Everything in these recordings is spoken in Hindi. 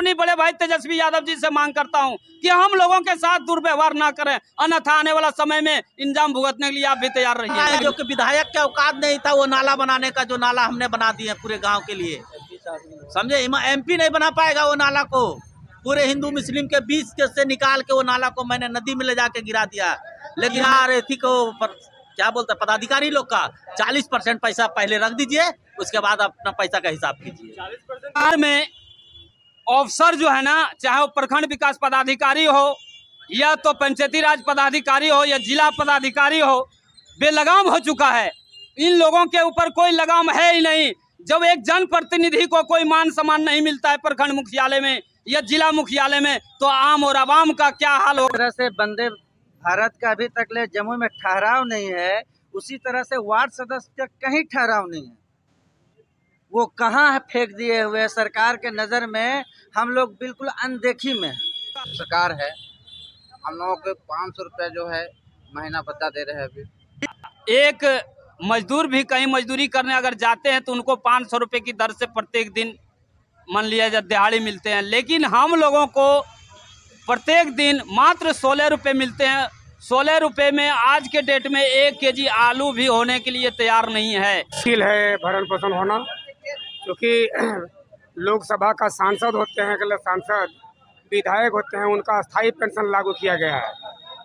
अपनी बड़े भाई तेजस्वी यादव जी से मांग करता हूं कि हम लोगों के साथ दुर्व्यवहार ना करें, अन्यथा आने वाला समय में इंजाम भुगतने के लिए आप भी तैयार रहिए। जो कि विधायक के औकात नहीं था वो नाला बनाने का, जो नाला हमने बना दिया पूरे गांव के लिए, समझे। एमपी नहीं बना पाएगा वो नाला को, पूरे हिंदू मुस्लिम के बीच से निकाल के वो नाला को मैंने नदी में ले जाके गिरा दिया। लेकिन यार थी को क्या बोलते पदाधिकारी लोग का 40% पैसा पहले रख दीजिए, उसके बाद अपना पैसा का हिसाब कीजिए। 40% में अफसर जो है ना, चाहे वो प्रखंड विकास पदाधिकारी हो या तो पंचायती राज पदाधिकारी हो या जिला पदाधिकारी हो, बेलगाम हो चुका है। इन लोगों के ऊपर कोई लगाम है ही नहीं। जब एक जनप्रतिनिधि को कोई मान सम्मान नहीं मिलता है प्रखंड मुख्यालय में या जिला मुख्यालय में, तो आम और आवाम का क्या हाल हो। तरह से वंदे भारत का अभी तक ले जम्मू में ठहराव नहीं है, उसी तरह से वार्ड सदस्य का कहीं ठहराव नहीं है। वो कहाँ है फेंक दिए हुए। सरकार के नज़र में हम लोग बिल्कुल अनदेखी में सरकार है। हम लोगों को 500 रुपया जो है महीना भत्ता दे रहे हैं। अभी एक मजदूर भी कहीं मजदूरी करने अगर जाते हैं तो उनको 500 रुपये की दर से प्रत्येक दिन मान लिया जाए दिहाड़ी मिलते हैं, लेकिन हम लोगों को प्रत्येक दिन मात्र 16 रुपये मिलते हैं। 16 रुपये में आज के डेट में 1 केजी आलू भी होने के लिए तैयार नहीं है। मुश्किल है भरण पोषण होना, क्योंकि लोकसभा का सांसद होते हैं, सांसद विधायक होते हैं, उनका अस्थायी पेंशन लागू किया गया है,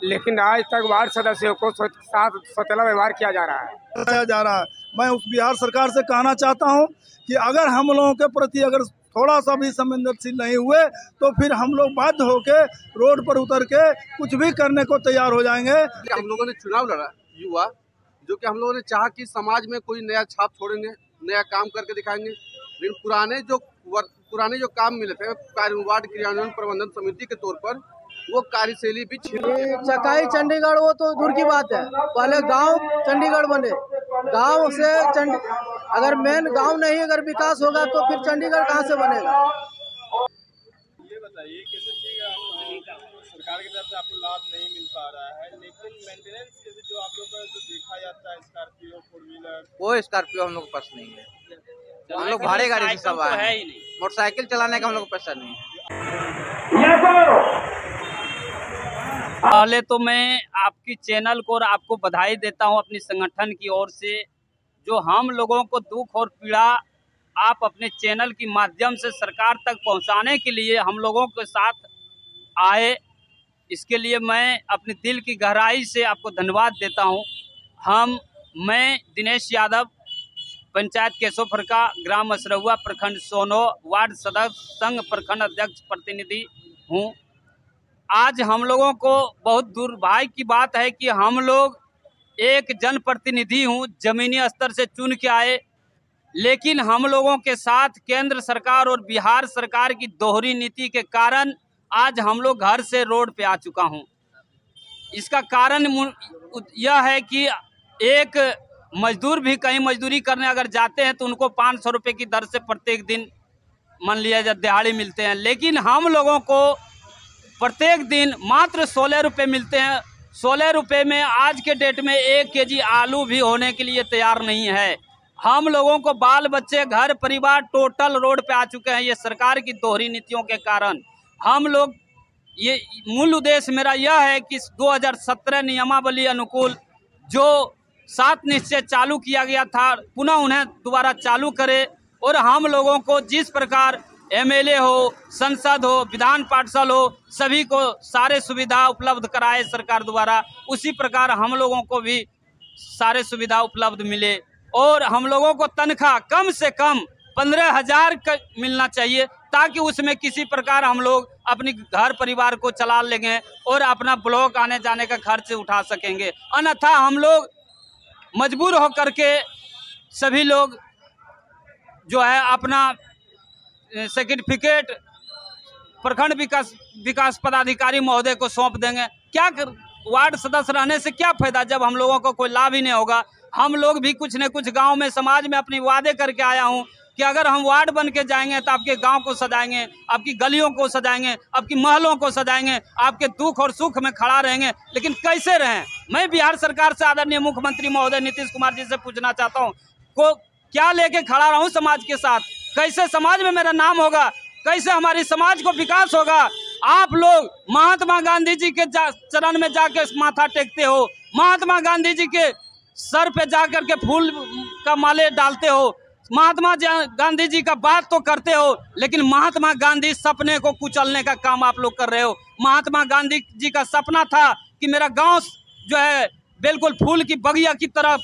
लेकिन आज तक वार्ड सदस्यों को साथ सौतेला व्यवहार किया जा रहा है। मैं उस बिहार सरकार से कहना चाहता हूं कि अगर हम लोगों के प्रति अगर थोड़ा सा भी संवेदनशील नहीं हुए तो फिर हम लोग बाध्य होके रोड पर उतर के कुछ भी करने को तैयार हो जाएंगे। हम लोगों ने चुनाव लड़ा युवा, जो कि हम लोगों ने चाहा कि समाज में कोई नया छाप छोड़ेंगे, नया काम करके दिखाएंगे। लेकिन पुराने जो काम मिले थे वार्ड क्रियान्वयन प्रबंधन समिति के तौर पर, वो कार्यशैली भी चकाई चंडीगढ़ वो तो दूर की बात है। पहले गांव चंडीगढ़ बने, गांव से अगर मेन गांव नहीं अगर विकास होगा तो फिर चंडीगढ़ कहां से बनेगा। ये बताइए सरकार की तरफ से आपको लाभ नहीं मिल पा रहा है, लेकिन मेंटेनेंस के जो आप लोग का जो देखा जाता है स्कॉर्पियो 4 व्हीलर, वो स्कॉर्पियो हम लोग के पास नहीं है। हम लोग भाड़े गाड़ी से सब आए हैं, मोटरसाइकिल चलाने का हम लोग को पैसा नहीं है। पहले तो मैं आपकी चैनल को और आपको बधाई देता हूं अपनी संगठन की ओर से, जो हम लोगों को दुख और पीड़ा आप अपने चैनल के माध्यम से सरकार तक पहुंचाने के लिए हम लोगों के साथ आए। इसके लिए मैं अपने दिल की गहराई से आपको धन्यवाद देता हूं। मैं दिनेश यादव, पंचायत केशवपुर का, ग्राम असरहुआ, प्रखंड सोनो, वार्ड सदस्य संघ प्रखंड अध्यक्ष प्रतिनिधि हूं। आज हम लोगों को बहुत दुर्भाग्य की बात है कि हम लोग एक जनप्रतिनिधि हूं, जमीनी स्तर से चुन के आए, लेकिन हम लोगों के साथ केंद्र सरकार और बिहार सरकार की दोहरी नीति के कारण आज हम लोग घर से रोड पे आ चुका हूं। इसका कारण यह है कि एक मजदूर भी कहीं मजदूरी करने अगर जाते हैं तो उनको 500 रुपये की दर से प्रत्येक दिन मान लिया जाए दिहाड़ी मिलते हैं, लेकिन हम लोगों को प्रत्येक दिन मात्र 16 रुपये मिलते हैं। 16 रुपये में आज के डेट में 1 केजी आलू भी होने के लिए तैयार नहीं है। हम लोगों को बाल बच्चे घर परिवार टोटल रोड पे आ चुके हैं, ये सरकार की दोहरी नीतियों के कारण। हम लोग ये मूल उद्देश्य मेरा यह है कि 2017 नियमावली अनुकूल जो 7 निश्चय चालू किया गया था, पुनः उन्हें दोबारा चालू करे और हम लोगों को जिस प्रकार एमएलए हो, संसद हो, विधान पार्षद हो, सभी को सारे सुविधा उपलब्ध कराए सरकार द्वारा, उसी प्रकार हम लोगों को भी सारे सुविधा उपलब्ध मिले और हम लोगों को तनख्वाह कम से कम 15,000 का मिलना चाहिए, ताकि उसमें किसी प्रकार हम लोग अपनी घर परिवार को चला लेंगे और अपना ब्लॉक आने जाने का खर्च उठा सकेंगे। अन्यथा हम लोग मजबूर होकर के सभी लोग जो है अपना सर्टिफिकेट प्रखंड विकास पदाधिकारी महोदय को सौंप देंगे। क्या वार्ड सदस्य रहने से क्या फायदा जब हम लोगों को कोई लाभ ही नहीं होगा। हम लोग भी कुछ न कुछ गांव में समाज में अपनी वादे करके आया हूं कि अगर हम वार्ड बन के जाएंगे तो आपके गांव को सजाएंगे, आपकी गलियों को सजाएंगे, आपकी महलों को सजाएंगे, आपके दुख और सुख में खड़ा रहेंगे। लेकिन कैसे रहें? मैं बिहार सरकार से आदरणीय मुख्यमंत्री महोदय नीतीश कुमार जी से पूछना चाहता हूँ, को क्या लेके खड़ा रहूँ समाज के साथ? कैसे समाज में मेरा नाम होगा? कैसे हमारी समाज को विकास होगा। आप लोग महात्मा गांधी जी के चरण में जाकर माथा टेकते हो, महात्मा गांधी जी के सर पे जाकर के फूल का माले डालते हो, महात्मा गांधी जी का बात तो करते हो, लेकिन महात्मा गांधी सपने को कुचलने का काम आप लोग कर रहे हो। महात्मा गांधी जी का सपना था कि मेरा गांव जो है बिल्कुल फूल की बगिया की तरह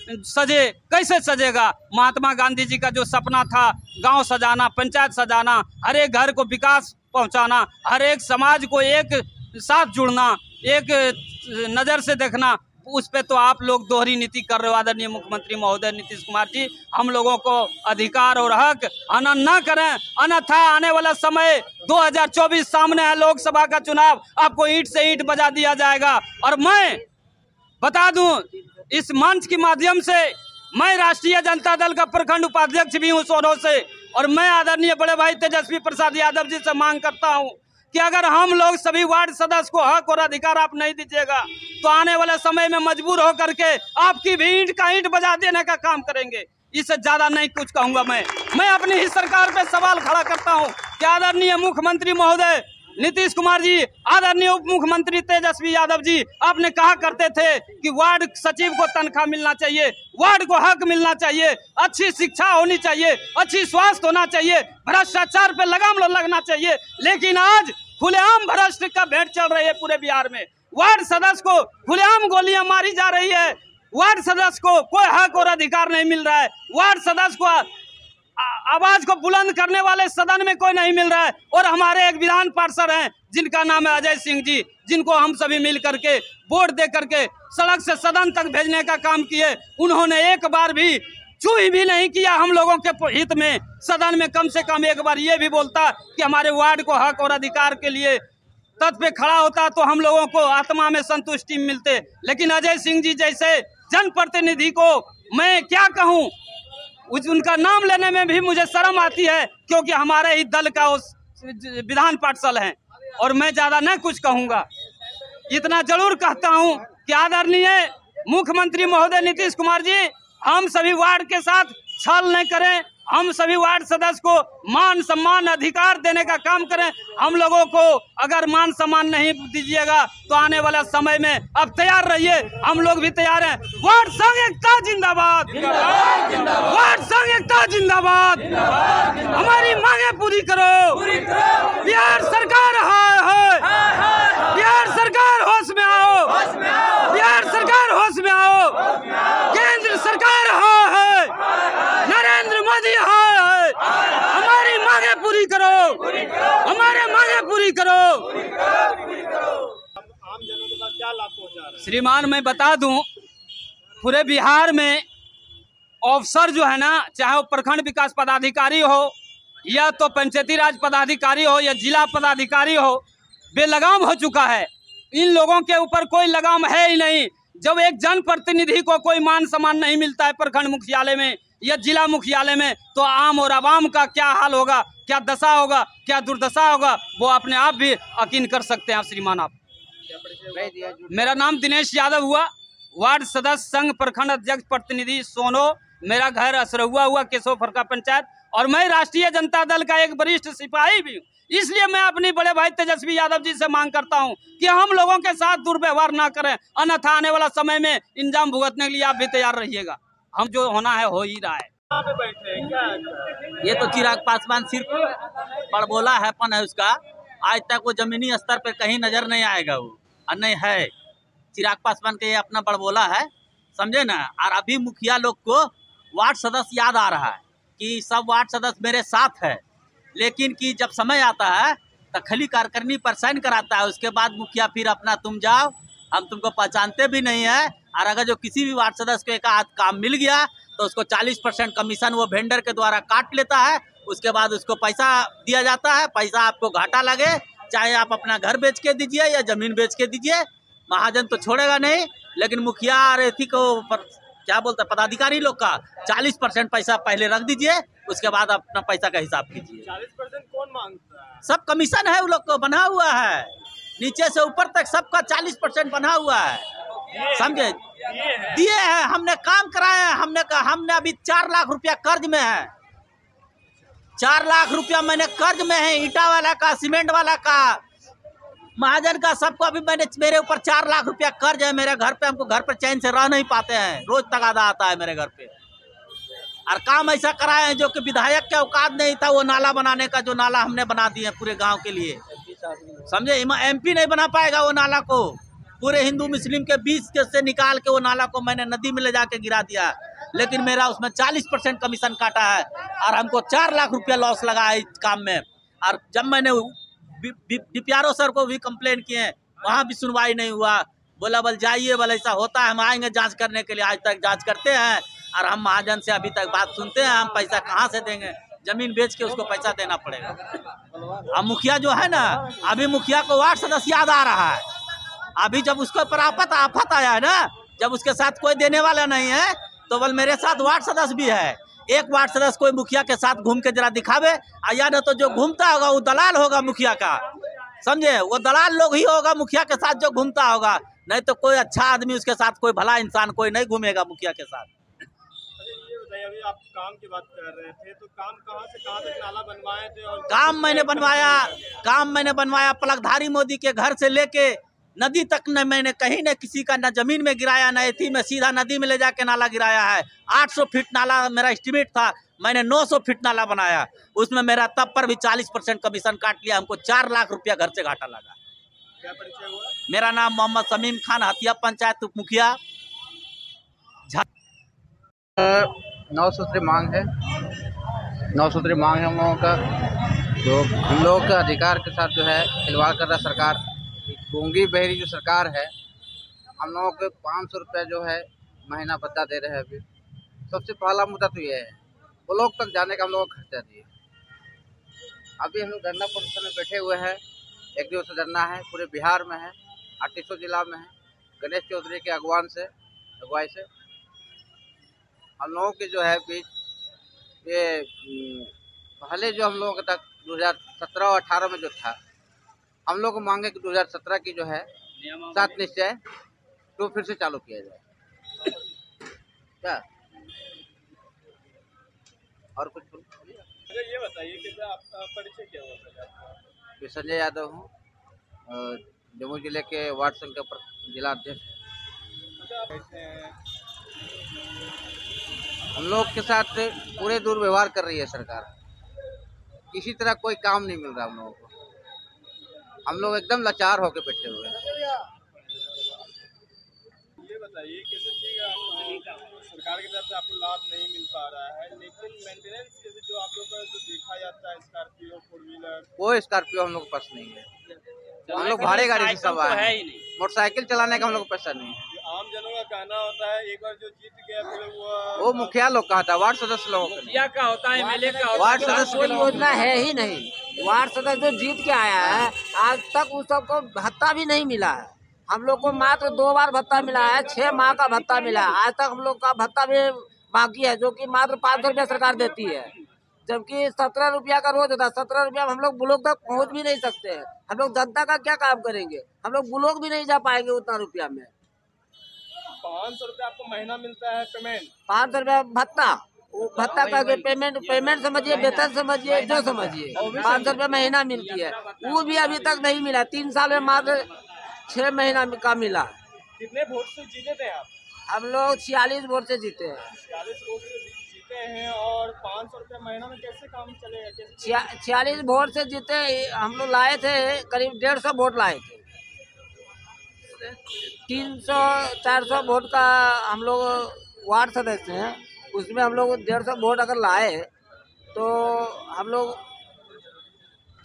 सजे, कैसे सजेगा। महात्मा गांधी जी का जो सपना था गांव सजाना, पंचायत सजाना, हर एक घर को विकास पहुंचाना, हर एक समाज को एक साथ जुड़ना, एक नज़र से देखना, उस पे तो आप लोग दोहरी नीति कर रहे हो। आदरणीय मुख्यमंत्री महोदय नीतीश कुमार जी, हम लोगों को अधिकार और हक हनन न करें, अन्यथा आने वाला समय 2024 सामने है, लोकसभा का चुनाव, आपको ईंट से ईंट बजा दिया जाएगा। और मैं बता दूं, इस मंच के माध्यम से मैं राष्ट्रीय जनता दल का प्रखंड उपाध्यक्ष भी हूं सोनो से, और मैं आदरणीय बड़े भाई तेजस्वी प्रसाद यादव जी से मांग करता हूं कि अगर हम लोग सभी वार्ड सदस्य को हक और अधिकार आप नहीं दीजिएगा तो आने वाले समय में मजबूर होकर के आपकी भी ईंट का ईंट बजा देने का काम करेंगे। इससे ज्यादा नहीं कुछ कहूंगा। मैं अपनी ही सरकार पे सवाल खड़ा करता हूं कि आदरणीय मुख्यमंत्री महोदय नीतीश कुमार जी, आदरणीय उप मुख्यमंत्री तेजस्वी यादव जी, आपने कहा करते थे कि वार्ड सचिव को तनख्वाह मिलना चाहिए, वार्ड को हक मिलना चाहिए, अच्छी शिक्षा होनी चाहिए, अच्छी स्वास्थ्य होना चाहिए, भ्रष्टाचार पे लगाम लगना चाहिए। लेकिन आज खुलेआम भ्रष्ट का भेंट चल रही है पूरे बिहार में। वार्ड सदस्य को खुलेआम गोलियां मारी जा रही है, वार्ड सदस्य को कोई हक और अधिकार नहीं मिल रहा है, वार्ड सदस्य को आवाज को बुलंद करने वाले सदन में कोई नहीं मिल रहा है। और हमारे एक विधान पार्षद हैं जिनका नाम है अजय सिंह जी, जिनको हम सभी मिल करके वोट दे करके सड़क से सदन तक भेजने का काम किए, उन्होंने एक बार भी चूही भी नहीं किया हम लोगों के हित में। सदन में कम से कम एक बार ये भी बोलता कि हमारे वार्ड को हक और अधिकार के लिए तट पे खड़ा होता तो हम लोगों को आत्मा में संतुष्टि मिलते। लेकिन अजय सिंह जी जैसे जनप्रतिनिधि को मैं क्या कहूँ, उनका नाम लेने में भी मुझे शर्म आती है, क्योंकि हमारे ही दल का उस विधान पार्षद हैं। और मैं ज्यादा न कुछ कहूँगा, इतना जरूर कहता हूँ कि आदरणीय मुख्यमंत्री महोदय नीतीश कुमार जी, हम सभी वार्ड के साथ छल नहीं करें, हम सभी वार्ड सदस्य को मान सम्मान अधिकार देने का काम करें। हम लोगों को अगर मान सम्मान नहीं दीजिएगा तो आने वाला समय में अब तैयार रहिए, हम लोग भी तैयार हैं। वार्ड संघ एकता जिंदाबाद, वार्ड संघ एकता जिंदाबाद, हमारी मांगे पूरी करो। बिहार सरकार है, बिहार सरकार होश में आओ, बिहार सरकार होश में आओ, केंद्र सरकार है, नरेंद्र मोदी है, हमारी मांगे पूरी करो, हमारे मांगे पूरी करो। आम जनों के पास क्या लाभ पहुंचा रहे हैं? श्रीमान मैं बता दूं, पूरे बिहार में अफसर जो है ना, चाहे वो प्रखंड विकास पदाधिकारी हो या तो पंचायती राज पदाधिकारी हो या जिला पदाधिकारी हो, बेलगाम हो चुका है। इन लोगों के ऊपर कोई लगाम है ही नहीं। जब एक जनप्रतिनिधि को कोई मान सम्मान नहीं मिलता है प्रखंड मुख्यालय में या जिला मुख्यालय में, तो आम और आवाम का क्या हाल होगा, क्या दशा होगा, क्या दुर्दशा होगा, वो अपने आप भी यकीन कर सकते हैं। श्रीमान आप, मेरा नाम दिनेश यादव हुआ, वार्ड सदस्य संघ प्रखंड अध्यक्ष प्रतिनिधि सोनो, मेरा घर असरहुआ हुआ केशव फरका पंचायत, और मैं राष्ट्रीय जनता दल का एक वरिष्ठ सिपाही भी हूँ। इसलिए मैं अपनी बड़े भाई तेजस्वी यादव जी से मांग करता हूं कि हम लोगों के साथ दुर्व्यवहार ना करें, अन्यथा आने वाला समय में इंजाम भुगतने के लिए आप भी तैयार रहिएगा। हम जो होना है हो ही रहा है। कहाँ पे बैठे हैं? क्या ये तो चिराग पासवान सिर्फ बड़बोला हैपन है उसका, आज तक वो जमीनी स्तर पर कहीं नजर नहीं आएगा वो, और नहीं है। चिराग पासवान का ये अपना बड़बोला है, समझे ना। और अभी मुखिया लोग को वार्ड सदस्य याद आ रहा है कि सब वार्ड सदस्य मेरे साथ है, लेकिन कि जब समय आता है तो खली कार्यकारिणी पर साइन कराता है, उसके बाद मुखिया फिर अपना तुम जाओ, हम तुमको पहचानते भी नहीं है। और अगर जो किसी भी वार्ड सदस्य को एक आध काम मिल गया तो उसको 40% कमीशन वो वेंडर के द्वारा काट लेता है, उसके बाद उसको पैसा दिया जाता है। पैसा आपको घाटा लगे, चाहे आप अपना घर बेच के दीजिए या जमीन बेच के दीजिए, महाजन तो छोड़ेगा नहीं। लेकिन मुखिया और एथी को क्या बोलते हैं पदाधिकारी लोग का 40% पैसा पहले रख दीजिए, उसके बाद अपना पैसा का हिसाब कीजिए। 40% कौन मांगता है? सब कमीशन है, वो लोग को बना हुआ है, नीचे से ऊपर तक सबका 40% बना हुआ है, समझे। दिए हैं, हमने काम कराया है, हमने अभी 4 लाख रुपया कर्ज में है, 4 लाख रुपया मैंने कर्ज में है, ईटा वाला का, सीमेंट वाला का, महाजन का, सबको अभी मेरे ऊपर 4 लाख रुपया कर्ज है मेरे घर पे। हमको घर पर चैन से रह नहीं पाते हैं, रोज तगादा आता है मेरे घर पे। और काम ऐसा कराए हैं जो कि विधायक के औकात नहीं था वो नाला बनाने का, जो नाला हमने बना दिए पूरे गांव के लिए। समझे, MP नहीं बना पाएगा वो नाला को। पूरे हिंदू मुस्लिम के बीच से निकाल के वो नाला को मैंने नदी में ले जाके गिरा दिया, लेकिन मेरा उसमें 40% कमीशन काटा है और हमको 4 लाख रुपया लॉस लगा है इस काम में। और जब मैंने DPRO सर को भी कंप्लेन किए, वहाँ भी सुनवाई नहीं हुआ। बोला बल जाइए, बल ऐसा होता है, हम आएंगे जांच करने के लिए। आज तक जांच करते हैं और हम महाजन से अभी तक बात सुनते हैं, हम पैसा कहाँ से देंगे, जमीन बेच के उसको पैसा देना पड़ेगा। अब मुखिया जो है ना, अभी मुखिया को वार्ड सदस्य याद आ रहा है। अभी जब उसके ऊपर आफत आया है ना, जब उसके साथ कोई देने वाला नहीं है, तो बल मेरे साथ वार्ड सदस्य भी है। एक वार्ड सदस्य कोई मुखिया के साथ घूम के जरा दिखावे, या न तो जो घूमता होगा वो दलाल होगा मुखिया का। समझे, वो दलाल लोग ही होगा मुखिया के साथ जो घूमता होगा, नहीं तो कोई अच्छा आदमी उसके साथ, कोई भला इंसान कोई नहीं घूमेगा मुखिया के साथ। अभी आप काम की बात कर रहे थे, तो काम कहाँ से कहाँ तक नाला बनवाए थे? और काम मैंने बनवाया पलकधारी मोदी के घर से लेके नदी तक न मैंने कहीं न किसी का न जमीन में गिराया, न एथी में, सीधा नदी में ले जाके नाला गिराया है। 800 फीट नाला मेरा एस्टिमेट था, मैंने 900 फीट नाला बनाया। उसमें मेरा तब पर भी 40% कमीशन काट लिया। हमको 4 लाख रुपया घर से घाटा लगा। क्या परिचय हुआ? मेरा नाम मोहम्मद शमीम खान, हथिया पंचायत उप मुखिया। 9 सूत्री मांग है, 9 सूत्री मांग है हम लोगों का। जो हम लोगों का अधिकार के साथ जो है खिलवाड़ कर रहा सरकार, गूंगी बहरी जो सरकार है। हम लोगों को 500 रुपया जो है महीना भत्ता दे रहे हैं। अभी सबसे पहला मुद्दा तो ये है, वो लोग तक जाने का हम लोग को खर्चा दिए। अभी हम लोग धरना प्रदर्शन में बैठे हुए हैं। 1 दिवसीय धरना है, पूरे बिहार में है, 38 जिला में है। गणेश चौधरी के अगुवाई से हम लोगों के जो है बीच ये पहले जो हम लोगों के तक 2017 और 18 में जो था, हम लोग को मांगे कि 2017 की जो है 7 निश्चय तो फिर से चालू किया जाए। क्या और कुछ ये बताइए कि आपका परिचय क्या हुआ? मैं संजय यादव हूँ, जम्मू जिले के वार्ड संघ के जिला अध्यक्ष। हम लोग के साथ पूरे दुर्व्यवहार कर रही है सरकार। किसी तरह कोई काम नहीं मिल रहा हम लोगों को। हम लोग एकदम लाचार होकर बैठे हुए हैं। ये बताइए किसी चीज़ का सरकार की तरफ से आपको लाभ नहीं मिल पा रहा है, लेकिन मेंटेनेंस कैसे जो आप लोग का जो देखा जाता है, स्कॉर्पियो, 4 व्हीलर, कोई स्कॉर्पियो हम लोग के पास नहीं है। हम लोग भाड़े गाड़ी से सब आए हैं। मोटरसाइकिल चलाने का हम लोग को पैसा नहीं है। आम जनों का कहना होता है एक बार जो जीत गया फिर वो मुखिया लोग का था, वार्ड सदस्य लोगों का का होता है, MLA का होता वार्ड सदस्य कोई योजना है ही नहीं। वार्ड सदस्य जो जीत के आया है, आज तक उस सबको भत्ता भी नहीं मिला है। हम लोग को मात्र 2 बार भत्ता मिला है, 6 माह का भत्ता मिला है। आज तक हम लोग का भत्ता भी बाकी है, जो कि मात्र 500 रुपया सरकार देती है, जबकि 17 रुपया का रोज होता है। 17 रुपया हम लोग ब्लॉक तक पहुँच भी नहीं सकते हैं। हम लोग जनता का क्या काम करेंगे? हम लोग ब्लॉक भी नहीं जा पाएंगे उतना रुपया में। 500 रुपया आपको महीना मिलता है पेमेंट, 500 रुपया भत्ता, भत्ता का पेमेंट समझिए, वेतन समझिए, जो समझिए, 500 रुपया महीना मिलती है। वो भी अभी तक नहीं मिला। 3 साल में मात्र 6 महीना का मिला। कितने वोट से जीते थे आप? हम लोग 46 वोट से जीते हैं। 46 वोट से जीते हैं और 500 रुपया महीना में कैसे काम चलेगा? 46 वोट से जीते। हम लोग लाए थे करीब 150 वोट लाए थे। 300-400 वोट का हम लोग वार्ड सदस्य हैं, उसमें हम लोग 150 वोट अगर लाए तो हम लोग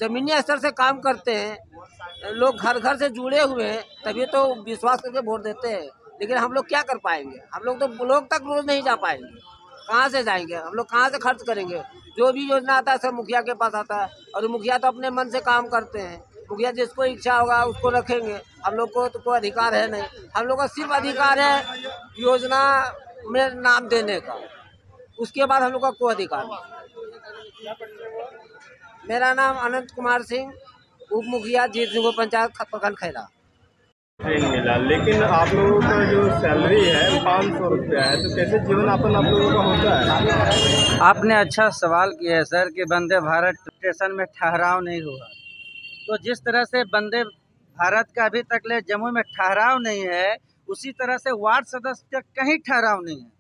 जमीनी स्तर से काम करते हैं। लोग घर घर से जुड़े हुए हैं, तभी तो विश्वास करके वोट देते हैं। लेकिन हम लोग क्या कर पाएंगे? हम लोग तो ब्लॉक तक रोज नहीं जा पाएंगे। कहाँ से जाएंगे? हम लोग कहाँ से खर्च करेंगे? जो भी योजना आता है सब मुखिया के पास आता है, और मुखिया तो अपने मन से काम करते हैं। मुखिया जिसको इच्छा होगा उसको रखेंगे। हम लोग को तो कोई अधिकार है नहीं। हम लोग का सिर्फ अधिकार है योजना में नाम देने का, उसके बाद हम लोग का कोई अधिकार नहीं। मेरा नाम अनंत कुमार सिंह, उप मुखिया जीत सिंह पंचायत प्रखंड खैरा। ट्रेन मिला, लेकिन आप लोगों का जो सैलरी है 500 रुपया है, तो कैसे जीवन यापन आप लोगों का होता है? आपने अच्छा सवाल किया है सर कि वंदे भारत स्टेशन में ठहराव नहीं हुआ। तो जिस तरह से वंदे भारत का अभी तक ले जम्मू में ठहराव नहीं है, उसी तरह से वार्ड सदस्य का कहीं ठहराव नहीं है।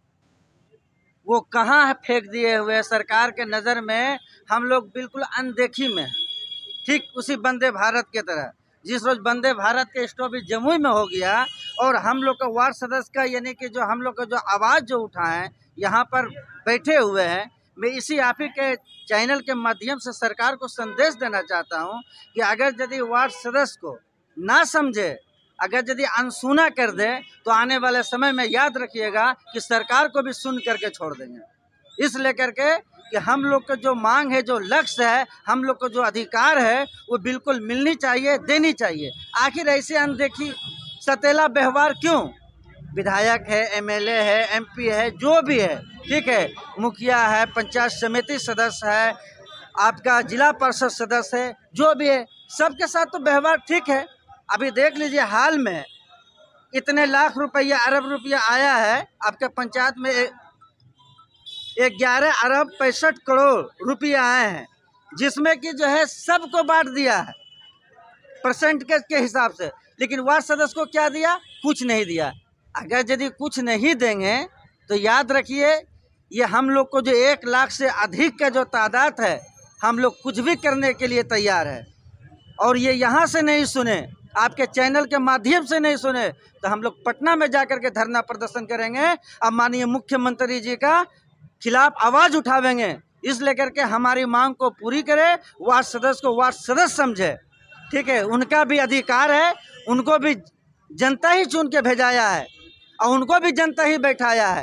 वो कहाँ फेंक दिए हुए सरकार के नज़र में, हम लोग बिल्कुल अनदेखी में हैं। ठीक उसी वंदे भारत के तरह जिस रोज वंदे भारत के स्टॉपेज जमुई में हो गया और हम लोग का वार्ड सदस्य का यानी कि जो हम लोग का जो आवाज़ जो उठाएं यहाँ पर बैठे हुए हैं, मैं इसी आप ही के चैनल के माध्यम से सरकार को संदेश देना चाहता हूँ कि अगर यदि वार्ड सदस्य को ना समझे, अगर यदि अनसुना कर दे, तो आने वाले समय में याद रखिएगा कि सरकार को भी सुन करके छोड़ देंगे। इस लेकर के कि हम लोग का जो मांग है, जो लक्ष्य है, हम लोग का जो अधिकार है, वो बिल्कुल मिलनी चाहिए, देनी चाहिए। आखिर ऐसे अनदेखी सतेला व्यवहार क्यों? विधायक है, एमएलए है, एमपी है, जो भी है, ठीक है, मुखिया है, पंचायत समिति सदस्य है, आपका जिला परिषद सदस्य है, जो भी है, सबके साथ तो व्यवहार ठीक है। अभी देख लीजिए, हाल में इतने लाख रुपया, अरब रुपया आया है आपके पंचायत में, 11 अरब 65 करोड़ रुपया आए हैं, जिसमें कि जो है सबको बांट दिया है परसेंट के हिसाब से। लेकिन वार्ड सदस्य को क्या दिया? कुछ नहीं दिया। अगर यदि कुछ नहीं देंगे तो याद रखिए, ये हम लोग को जो 1 लाख से अधिक का जो तादाद है, हम लोग कुछ भी करने के लिए तैयार है। और ये यहाँ से नहीं सुने, आपके चैनल के माध्यम से नहीं सुने, तो हम लोग पटना में जाकर के धरना प्रदर्शन करेंगे। अब माननीय मुख्यमंत्री जी का खिलाफ आवाज़ उठावेंगे। इस लेकर के हमारी मांग को पूरी करे, वार्ड सदस्य को वार्ड सदस्य समझे, ठीक है, उनका भी अधिकार है, उनको भी जनता ही चुन के भेजाया है और उनको भी जनता ही बैठाया है।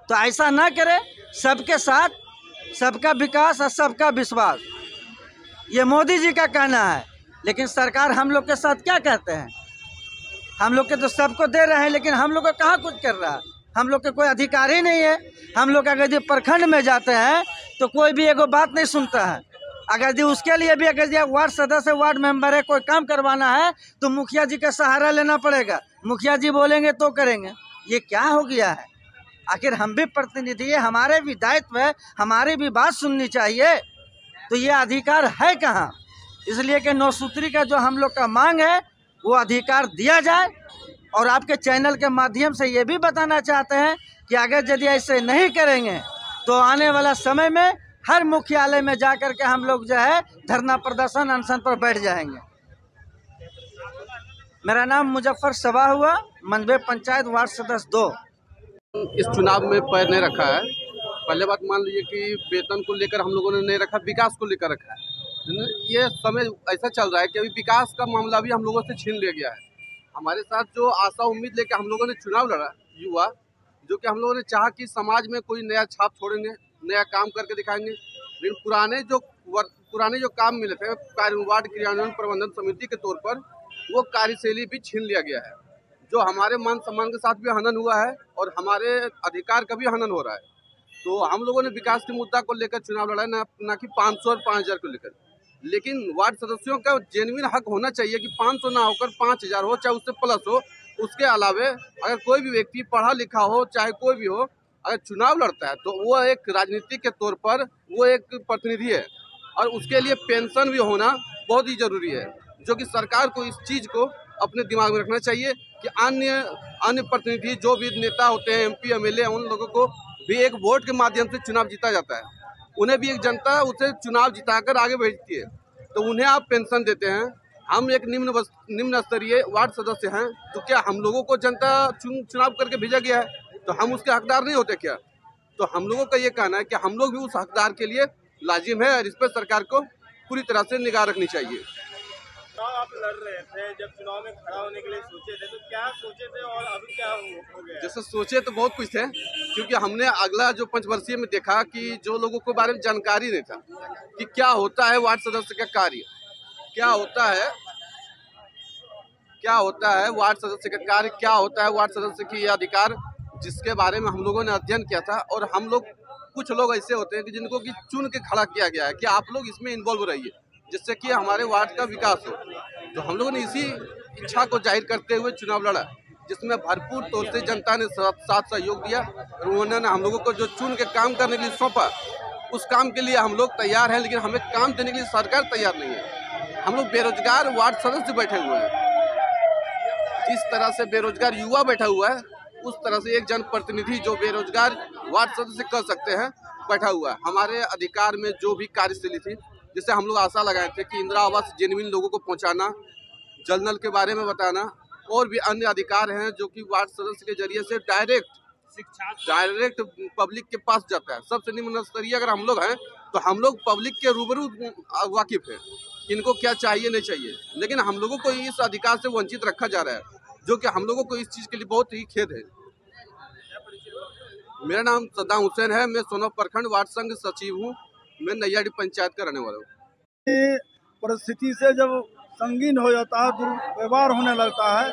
तो ऐसा ना करे, सबके साथ सबका विकास और सबका विश्वास, ये मोदी जी का कहना है। लेकिन सरकार हम लोग के साथ क्या कहते हैं? हम लोग के तो सबको दे रहे हैं, लेकिन हम लोग को कहाँ कुछ कर रहा है? हम लोग के कोई अधिकार ही नहीं है। हम लोग अगर जो प्रखंड में जाते हैं तो कोई भी एगो बात नहीं सुनता है। अगर जो उसके लिए भी अगर जो वार्ड सदस्य, वार्ड मेंबर है, कोई काम करवाना है तो मुखिया जी का सहारा लेना पड़ेगा। मुखिया जी बोलेंगे तो करेंगे। ये क्या हो गया है? आखिर हम भी प्रतिनिधि है, हमारे भी दायित्व है, हमारी भी बात सुननी चाहिए। तो ये अधिकार है कहाँ? इसलिए कि 9 सूत्री का जो हम लोग का मांग है, वो अधिकार दिया जाए। और आपके चैनल के माध्यम से ये भी बताना चाहते हैं कि अगर यदि ऐसे नहीं करेंगे तो आने वाला समय में हर मुख्यालय में जाकर के हम लोग जो है धरना प्रदर्शन, अनशन पर बैठ जाएंगे। मेरा नाम मुजफ्फर सबा हुआ, मंदवे पंचायत वार्ड सदस्य 2। इस चुनाव में पैर नहीं रखा है। पहले बात मान लीजिए कि वेतन को लेकर हम लोगों ने नहीं रखा, विकास को लेकर रखा है। ये समय ऐसा चल रहा है कि अभी विकास का मामला भी हम लोगों से छीन लिया गया है। हमारे साथ जो आशा उम्मीद लेकर हम लोगों ने चुनाव लड़ा, युवा, जो कि हम लोगों ने चाहा कि समाज में कोई नया छाप छोड़ेंगे, नया काम करके दिखाएंगे। लेकिन पुराने जो काम मिले थे वार्ड क्रियान्वयन प्रबंधन समिति के तौर पर, वो कार्यशैली भी छीन लिया गया है, जो हमारे मान सम्मान के साथ भी हनन हुआ है और हमारे अधिकार का भी हनन हो रहा है। तो हम लोगों ने विकास के मुद्दा को लेकर चुनाव लड़ा, ना कि 500 और 5000 को लेकर। लेकिन वार्ड सदस्यों का जेन्युइन हक होना चाहिए कि 500 ना होकर 5000 हो, चाहे उससे प्लस हो। उसके अलावे अगर कोई भी व्यक्ति पढ़ा लिखा हो, चाहे कोई भी हो, अगर चुनाव लड़ता है तो वो एक राजनीतिक के तौर पर वो एक प्रतिनिधि है और उसके लिए पेंशन भी होना बहुत ही जरूरी है, जो कि सरकार को इस चीज़ को अपने दिमाग में रखना चाहिए कि अन्य प्रतिनिधि जो भी नेता होते हैं, एमपी एमएलए, उन लोगों को भी एक वोट के माध्यम से चुनाव जीता जाता है। उन्हें भी एक जनता उसे चुनाव जिताकर आगे भेजती है, तो उन्हें आप पेंशन देते हैं। हम एक निम्न स्तरीय वार्ड सदस्य हैं, तो क्या हम लोगों को जनता चुनाव करके भेजा गया है तो हम उसके हकदार नहीं होते क्या? तो हम लोगों का ये कहना है कि हम लोग भी उस हकदार के लिए लाजिम है और इस पर सरकार को पूरी तरह से निगाह रखनी चाहिए। आप लड़ रहे थे, जब चुनाव में खड़ा होने के लिए सोचे थे, तो क्या सोचे थे और अभी क्या हो गया? जैसे सोचे तो बहुत कुछ थे, क्योंकि हमने अगला जो पंचवर्षीय में देखा कि जो लोगों को बारे में जानकारी नहीं था कि क्या होता है वार्ड सदस्य का कार्य, क्या होता है वार्ड सदस्य का कार्य, क्या होता है वार्ड सदस्य की अधिकार, जिसके बारे में हम लोगों ने अध्ययन किया था। और हम लोग, कुछ लोग ऐसे होते हैं कि जिनको कि चुन के खड़ा किया गया है कि आप लोग इसमें इन्वॉल्व रहिए, जिससे कि हमारे वार्ड का विकास हो। तो हम लोगों ने इच्छा को जाहिर करते हुए चुनाव लड़ा, जिसमें भरपूर तौर से जनता ने साथ सहयोग दिया और उन्होंने हम लोगों को जो चुन के काम करने के लिए सौंपा, उस काम के लिए हम लोग तैयार हैं। लेकिन हमें काम देने के लिए सरकार तैयार नहीं है। हम लोग बेरोजगार वार्ड सदस्य बैठे हुए हैं। जिस तरह से बेरोजगार युवा बैठा हुआ है, उस तरह से एक जनप्रतिनिधि जो बेरोजगार वार्ड सदस्य कर सकते हैं बैठा हुआ है। हमारे अधिकार में जो भी कार्यशैली थी, जिससे हम लोग आशा लगाए थे कि इंदिरा आवास जेन्युइन लोगों को पहुंचाना, जल नल के बारे में बताना और भी अन्य अधिकार हैं जो कि वार्ड सदस्य के जरिए से डायरेक्ट पब्लिक के पास जाता है। सबसे निम्न स्तरीय अगर हम लोग हैं तो हम लोग पब्लिक के रूबरू वाकिफ हैं, इनको क्या चाहिए नहीं चाहिए। लेकिन हम लोगों को इस अधिकार से वंचित रखा जा रहा है, जो कि हम लोगों को इस चीज़ के लिए बहुत ही खेद है। मेरा नाम सद्दाम हुसैन है, मैं सोनभ प्रखंड वार्ड संघ सचिव हूँ। मैं नैयाडी पंचायत का रहने वाला हूँ। परिस्थिति से जब संगीन हो जाता है, दुर्व्यवहार होने लगता है,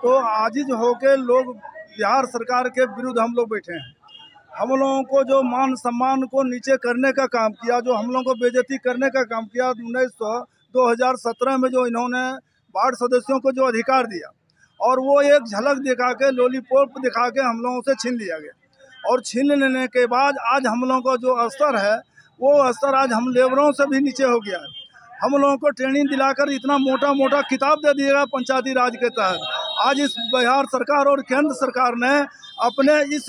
तो आजिज होके लोग बिहार सरकार के विरुद्ध हम लोग बैठे हैं। हम लोगों को जो मान सम्मान को नीचे करने का काम किया, जो हम लोगों को बेइज्जती करने का काम किया, 2017 में जो इन्होंने वार्ड सदस्यों को जो अधिकार दिया और वो एक झलक दिखा के, लॉलीपॉप दिखा के हम लोगों से छीन लिया गया। और छीन लेने के बाद आज हम लोगों का जो स्तर है, वो स्तर आज हम लेबरों से भी नीचे हो गया है। हम लोगों को ट्रेनिंग दिलाकर इतना मोटा मोटा किताब दे दिएगा पंचायती राज के तहत। आज इस बिहार सरकार और केंद्र सरकार ने अपने इस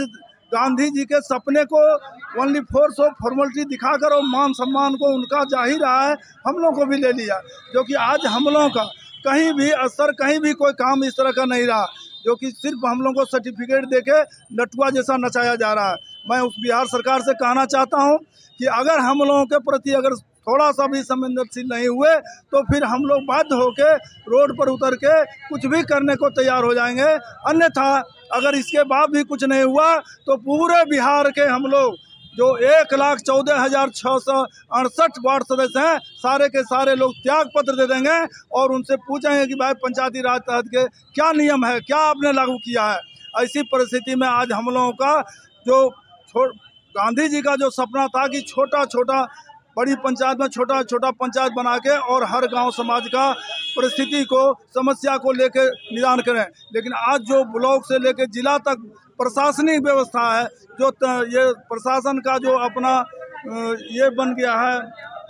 गांधी जी के सपने को ओनली फोर्स ऑफ फॉर्मेलिटी दिखाकर और मान सम्मान को उनका जाहिर रहा है, हम लोगों को भी ले लिया। जो कि आज हम लोगों का कहीं भी असर, कहीं भी कोई काम इस तरह का नहीं रहा, जो कि सिर्फ हम लोगों को सर्टिफिकेट देके नटुआ जैसा नचाया जा रहा है। मैं उस बिहार सरकार से कहना चाहता हूं कि अगर हम लोगों के प्रति अगर थोड़ा सा भी संवेदनशील नहीं हुए तो फिर हम लोग बाध्य होके रोड पर उतर के कुछ भी करने को तैयार हो जाएंगे। अन्यथा अगर इसके बाद भी कुछ नहीं हुआ तो पूरे बिहार के हम लोग जो 1,14,668 वार्ड सदस्य हैं, सारे के सारे लोग त्याग पत्र दे देंगे और उनसे पूछेंगे कि भाई पंचायती राज तहत के क्या नियम है, क्या आपने लागू किया है। ऐसी परिस्थिति में आज हम लोगों का जो गांधी जी का जो सपना था कि छोटा छोटा बड़ी पंचायत में छोटा छोटा पंचायत बना के और हर गांव समाज का परिस्थिति को, समस्या को लेकर निदान करें, लेकिन आज जो ब्लॉक से लेकर जिला तक प्रशासनिक व्यवस्था है, जो ये प्रशासन का जो अपना ये बन गया है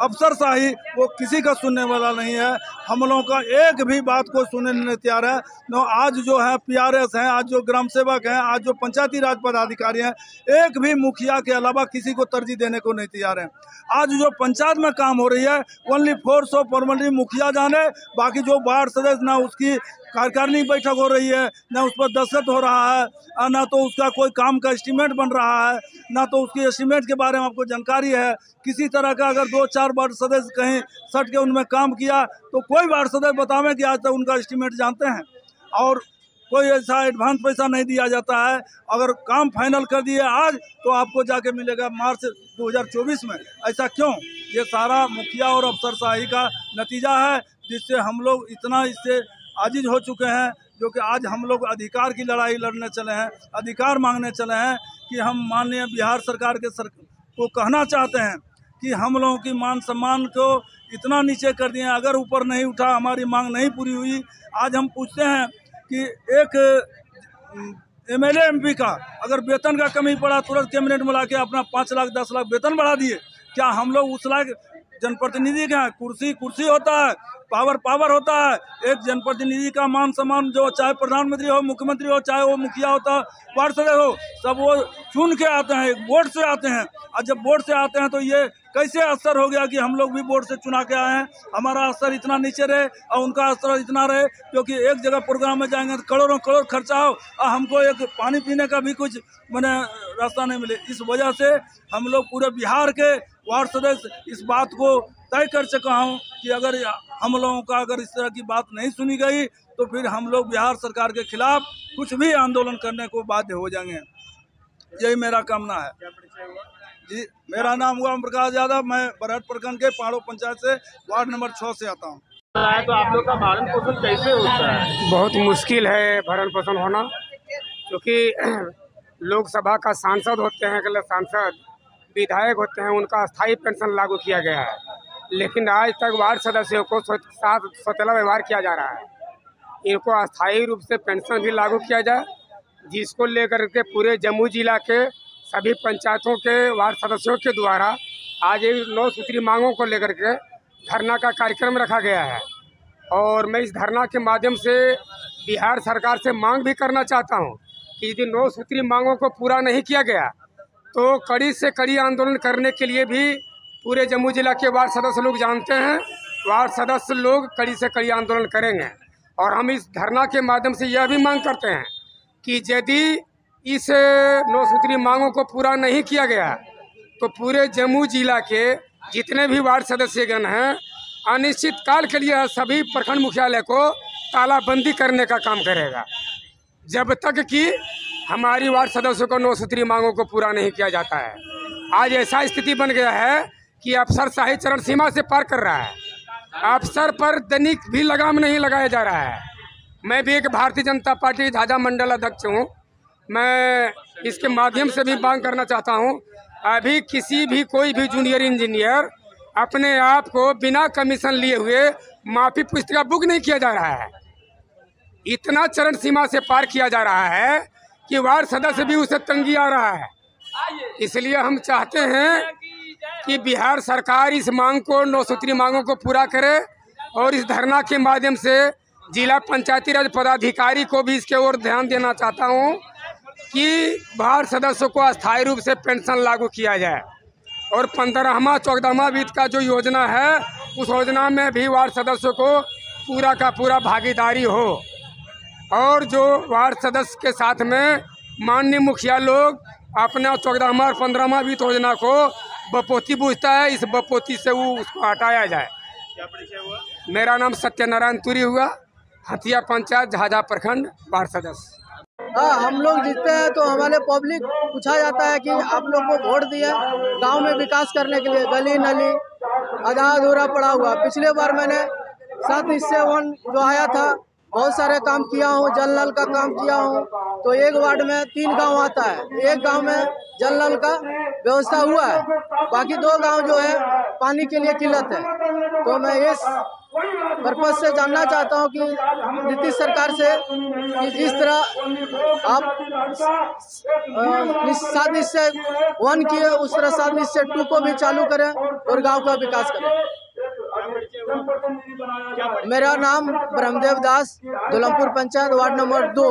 अफसरशाही, वो किसी का सुनने वाला नहीं है। हम लोगों का एक भी बात को सुनने नहीं तैयार है। न आज जो है PRS हैं, आज जो ग्राम सेवक हैं, आज जो पंचायती राज पदाधिकारी हैं, एक भी मुखिया के अलावा किसी को तरजीह देने को नहीं तैयार है। आज जो पंचायत में काम हो रही है ओनली फोर्स ऑफ फॉर्मेलिटी मुखिया जाने, बाकी जो वार्ड सदस्य ना उसकी कार्यकारिणी बैठक हो रही है, ना उस पर दस्तखत हो रहा है, ना तो उसका कोई काम का एस्टीमेट बन रहा है, ना तो उसकी एस्टीमेट के बारे में आपको जानकारी है। किसी तरह का अगर 2-4 वार्ड सदस्य कहीं सट के उनमें काम किया तो कोई वार्ड सदस्य बतावे कि आज तक उनका एस्टीमेट जानते हैं, और कोई ऐसा एडवांस पैसा नहीं दिया जाता है। अगर काम फाइनल कर दिए आज तो आपको जाके मिलेगा मार्च 2024 में। ऐसा क्यों? ये सारा मुखिया और अफसरशाही का नतीजा है, जिससे हम लोग इतना इससे आजिज हो चुके हैं, जो कि आज हम लोग अधिकार की लड़ाई लड़ने चले हैं, अधिकार मांगने चले हैं कि हम माननीय बिहार सरकार को कहना चाहते हैं कि हम लोगों की मान सम्मान को इतना नीचे कर दिए। अगर ऊपर नहीं उठा, हमारी मांग नहीं पूरी हुई। आज हम पूछते हैं कि एक MLA MP का अगर वेतन का कमी पड़ा, तुरंत कैबिनेट में लाके अपना 5 लाख 10 लाख वेतन बढ़ा दिए। क्या हम लोग उस लायक जनप्रतिनिधि के हैं? कुर्सी होता है, पावर होता है। एक जनप्रतिनिधि का मान सम्मान, जो चाहे प्रधानमंत्री हो, मुख्यमंत्री हो, चाहे वो मुखिया होता, वार्ड सदस्य हो, सब वो चुन के आते हैं, वोट से आते हैं। और जब वोट से आते हैं तो ये कैसे असर हो गया कि हम लोग भी वोट से चुना के आए हैं, हमारा असर इतना नीचे रहे और उनका असर इतना रहे, क्योंकि एक जगह प्रोग्राम में जाएंगे तो करोड़ों करोड़ खर्चा हो और हमको एक पानी पीने का भी कुछ मैंने रास्ता नहीं मिले। इस वजह से हम लोग पूरे बिहार के वार्ड सदस्य इस बात को तय कर चुका हूँ कि अगर हम लोगों का अगर इस तरह की बात नहीं सुनी गई तो फिर हम लोग बिहार सरकार के खिलाफ कुछ भी आंदोलन करने को बाध्य हो जाएंगे। यही मेरा कामना है। जी, मेरा नाम हुआ ओम प्रकाश यादव, मैं बरहट प्रखंड के पाड़ो पंचायत से वार्ड नंबर 6 से आता हूँ। तो आप लोग का भरण पोषण कैसे होता है? बहुत मुश्किल है भरण पोषण होना, क्योंकि लोकसभा का सांसद होते हैं, सांसद विधायक होते हैं, उनका अस्थायी पेंशन लागू किया गया है, लेकिन आज तक वार्ड सदस्यों को साथ सौतेला व्यवहार किया जा रहा है। इनको अस्थायी रूप से पेंशन भी लागू किया जाए, जिसको लेकर के पूरे जम्मू जिला के सभी पंचायतों के वार्ड सदस्यों के द्वारा आज ये 9 सूत्री मांगों को लेकर के धरना का कार्यक्रम रखा गया है। और मैं इस धरना के माध्यम से बिहार सरकार से मांग भी करना चाहता हूं कि यदि 9 सूत्री मांगों को पूरा नहीं किया गया तो कड़ी से कड़ी आंदोलन करने के लिए भी पूरे जम्मू जिला के वार्ड सदस्य लोग जानते हैं, वार्ड सदस्य लोग कड़ी से कड़ी आंदोलन करेंगे। और हम इस धरना के माध्यम से यह भी मांग करते हैं कि यदि इस 9 सूत्री मांगों को पूरा नहीं किया गया तो पूरे जम्मू जिला के जितने भी वार्ड सदस्यगण हैं अनिश्चित काल के लिए सभी प्रखंड मुख्यालय को तालाबंदी करने का काम करेगा, जब तक कि हमारी वार्ड सदस्यों को 9 सूत्री मांगों को पूरा नहीं किया जाता है। आज ऐसा स्थिति बन गया है कि अफसरशाही चरण सीमा से पार कर रहा है, अफसर पर दैनिक भी लगाम नहीं लगाया जा रहा है। मैं भी एक भारतीय जनता पार्टी झाझा मंडल अध्यक्ष हूँ। मैं इसके माध्यम से भी मांग करना चाहता हूँ, अभी किसी भी कोई भी जूनियर इंजीनियर अपने आप को बिना कमीशन लिए हुए माफी पुस्तिका बुक नहीं किया जा रहा है। इतना चरण सीमा से पार किया जा रहा है कि वार्ड सदस्य भी उसे तंगी आ रहा है। इसलिए हम चाहते हैं कि बिहार सरकार इस मांग को 9 सूत्री मांगों को पूरा करे और इस धरना के माध्यम से जिला पंचायती राज पदाधिकारी को भी इसके ओर ध्यान देना चाहता हूं कि वार्ड सदस्यों को अस्थायी रूप से पेंशन लागू किया जाए और 15वां 14वां वित्त का जो योजना है उस योजना में भी वार्ड सदस्यों को पूरा का पूरा भागीदारी हो। और जो वार्ड सदस्य के साथ में माननीय मुखिया लोग अपना 14वां और 15वां वित्त योजना को बपोती बूझता है, इस बपोती से वो उसको हटाया जाए। क्या परिचय हुआ? मेरा नाम सत्यनारायण तुरी हुआ, हथिया पंचायत झाझा प्रखंड वार्ड सदस्य। हाँ, हम लोग जीतते हैं तो हमारे पब्लिक पूछा जाता है कि आप लोग को वोट दिया गांव में विकास करने के लिए, गली नली आधा अधूरा पड़ा हुआ। पिछले बार मैंने 7 हिस्से 1 जो आया था बहुत सारे काम किया हूँ, जल नल का काम किया हूँ। तो एक वार्ड में 3 गांव आता है, एक गांव में जल नल का व्यवस्था हुआ है, बाकी 2 गांव जो है पानी के लिए किल्लत है। तो मैं इस पर्पज से जानना चाहता हूं कि नीतीश सरकार से कि जिस तरह आप 7 हिस्से 1 किए उस तरह 7 हिस्से 2 को भी चालू करें और गांव का विकास करें। मेरा नाम ब्रह्मदेव दास, धौलमपुर पंचायत वार्ड नंबर 2।